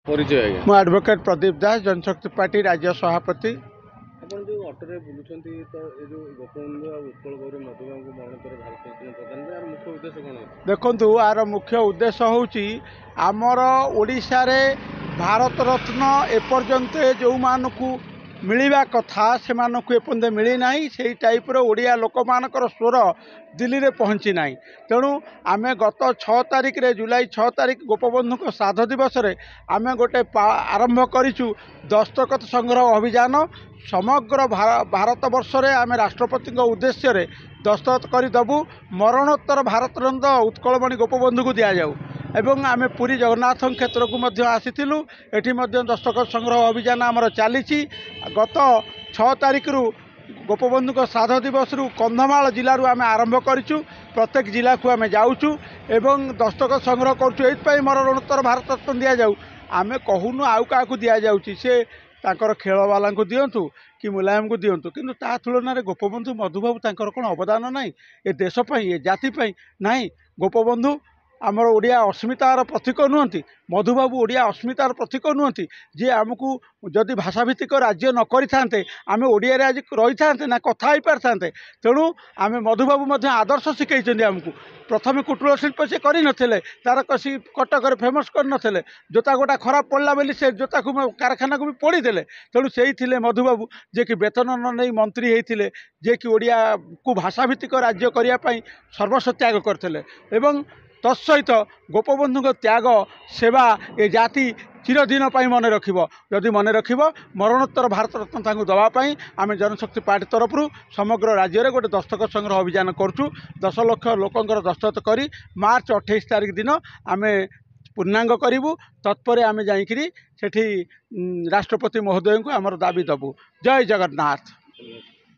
परिचय आज्ञा ମୁଁ ଆଡଭୋକେଟ୍ ପ୍ରଦୀପ ଦାସ जनशक्ति पार्टी राज्य सभापति। ଆପଣ ଯେଉଁ ଅଟୋରେ ବୁଲୁଛନ୍ତି ତ ଏ ଯେଉଁ ଗୋପବନ୍ଧୁ ଆଉ ଉତ୍କଳ ଗୌରୀ ମଧୁବାବୁଙ୍କୁ ମରଣୋତ୍ତର ଭାରତରତ୍ନ ପ୍ରଦାନ ଆର ମୁଖ୍ୟ ଉଦ୍ଦେଶ୍ୟ କ'ଣ ଅଛି? ଦେଖନ୍ତୁ ଆର ମୁଖ୍ୟ ଉଦ୍ଦେଶ୍ୟ ହେଉଛି ଆମର ଓଡ଼ିଶାରେ ଭାରତରତ୍ନ ଏପର୍ଯ୍ୟନ୍ତ ଯେଉଁମାନଙ୍କୁ ମିଳିବା କଥା ସେମାନଙ୍କୁ ଏପର୍ଯ୍ୟନ୍ତ ମିଳିନାହିଁ। ସେହି ଟାଇପ୍ର ଓଡ଼ିଆ ଲୋକମାନଙ୍କର ସ୍ୱର ଦିଲ୍ଲୀରେ ପହଞ୍ଚି ନାହିଁ। ତେଣୁ ଆମେ ଗତ 6 ତାରିଖରେ ଜୁଲାଇ 6 ତାରିଖ ଗୋପବନ୍ଧୁଙ୍କ ଶ୍ରାଦ୍ଧ ଦିବସରେ ଆମେ ଗୋଟେ ଆରମ୍ଭ କରିଛୁ ଦସ୍ତଖତ ସଂଗ୍ରହ ଅଭିଯାନ। ସମଗ୍ର ଭାରତ ବର୍ଷରେ ଆମେ ରାଷ୍ଟ୍ରପତିଙ୍କ ଉଦ୍ଦେଶ୍ୟରେ ଦସ୍ତଖତ କରିଦେବୁ ମରଣୋତ୍ତର ଭାରତରତ୍ନ ଉତ୍କଳମଣି ଗୋପବନ୍ଧୁଙ୍କୁ ଦିଆଯାଉ। ଏବଂ ଆମେ ପୁରୀ ଜଗନ୍ନାଥ କ୍ଷେତ୍ରକୁ ମଧ୍ୟ ଆସିଥିଲୁ। ଏଠି ମଧ୍ୟ ଦସ୍ତଖତ ସଂଗ୍ରହ ଅଭିଯାନ ଆମର ଚାଲିଛି। ଗତ 6 ତାରିଖରୁ ଗୋପବନ୍ଧୁଙ୍କ ଶ୍ରାଦ୍ଧ ଦିବସରୁ କନ୍ଧମାଳ ଜିଲ୍ଲାରୁ ଆମେ ଆରମ୍ଭ କରିଛୁ। ପ୍ରତ୍ୟେକ ଜିଲ୍ଲାକୁ ଆମେ ଯାଉଛୁ ଏବଂ ଦସ୍ତଖତ ସଂଗ୍ରହ କରୁଛୁ। ଏଇଥିପାଇଁ ମରଣୋତ୍ତର ଭାରତରତ୍ନ ଦିଆଯାଉ। ଆମେ କହୁନୁ ଆଉ କାହାକୁ ଦିଆଯାଉଛି, ସେ ତାଙ୍କର ଖେଳବାଲାଙ୍କୁ ଦିଅନ୍ତୁ କି ମୁଲାୟମଙ୍କୁ ଦିଅନ୍ତୁ, କିନ୍ତୁ ତା ତୁଳନାରେ ଗୋପବନ୍ଧୁ ମଧୁବାବୁ ତାଙ୍କର କ'ଣ ଅବଦାନ ନାହିଁ ଏ ଦେଶ ପାଇଁ, ଏ ଜାତି ପାଇଁ? ନାହିଁ। ଗୋପବନ୍ଧୁ ଆମର ଓଡ଼ିଆ ଅସ୍ମିତାର ପ୍ରତୀକ ନୁହନ୍ତି, ମଧୁବାବୁ ଓଡ଼ିଆ ଅସ୍ମିତାର ପ୍ରତୀକ ନୁହନ୍ତି, ଯିଏ ଆମକୁ ଯଦି ଭାଷାଭିତ୍ତିକ ରାଜ୍ୟ ନ କରିଥାନ୍ତେ ଆମେ ଓଡ଼ିଆରେ ଆଜି ରହିଥାନ୍ତେ ନା କଥା ହେଇପାରିଥାନ୍ତେ। ତେଣୁ ଆମେ ମଧୁବାବୁ ମଧ୍ୟ ଆଦର୍ଶ ଶିଖାଇଛନ୍ତି ଆମକୁ। ପ୍ରଥମେ କୁଟୀର ଶିଳ୍ପ ସେ କରିନଥିଲେ, ତାର କଷି କଟକରେ ଫେମସ୍ କରିନଥିଲେ। ଜୋତା ଗୋଟା ଖରାପ ପଡ଼ିଲା ବୋଲି ସେ ଜୋତାକୁ କାରଖାନାକୁ ବି ପୋଡ଼ିଦେଲେ। ତେଣୁ ସେଇ ଥିଲେ ମଧୁବାବୁ, ଯିଏକି ବେତନ ନ ନେଇ ମନ୍ତ୍ରୀ ହେଇଥିଲେ, ଯିଏକି ଓଡ଼ିଆକୁ ଭାଷାଭିତ୍ତିକ ରାଜ୍ୟ କରିବା ପାଇଁ ସର୍ବସ୍ୱ ତ୍ୟାଗ କରିଥିଲେ। ଏବଂ ତତ୍ସହିତ ଗୋପବନ୍ଧୁଙ୍କ ତ୍ୟାଗ ସେବା ଏ ଜାତି ଚିରଦିନ ପାଇଁ ମନେ ରଖିବ। ଯଦି ମନେ ରଖିବ ମରଣୋତ୍ତର ଭାରତରତ୍ନ ତାଙ୍କୁ ଦେବା ପାଇଁ ଆମେ ଜନଶକ୍ତି ପାର୍ଟି ତରଫରୁ ସମଗ୍ର ରାଜ୍ୟରେ ଗୋଟେ ଦସ୍ତଖତ ସଂଗ୍ରହ ଅଭିଯାନ କରୁଛୁ। 10 ଲକ୍ଷ ଲୋକଙ୍କର ଦସ୍ତଖତ କରି ମାର୍ଚ୍ଚ 28 ତାରିଖ ଦିନ ଆମେ ପୂର୍ଣ୍ଣାଙ୍ଗ କରିବୁ। ତତ୍ପରେ ଆମେ ଯାଇକିରି ସେଠି ରାଷ୍ଟ୍ରପତି ମହୋଦୟଙ୍କୁ ଆମର ଦାବି ଦେବୁ। ଜୟ ଜଗନ୍ନାଥ।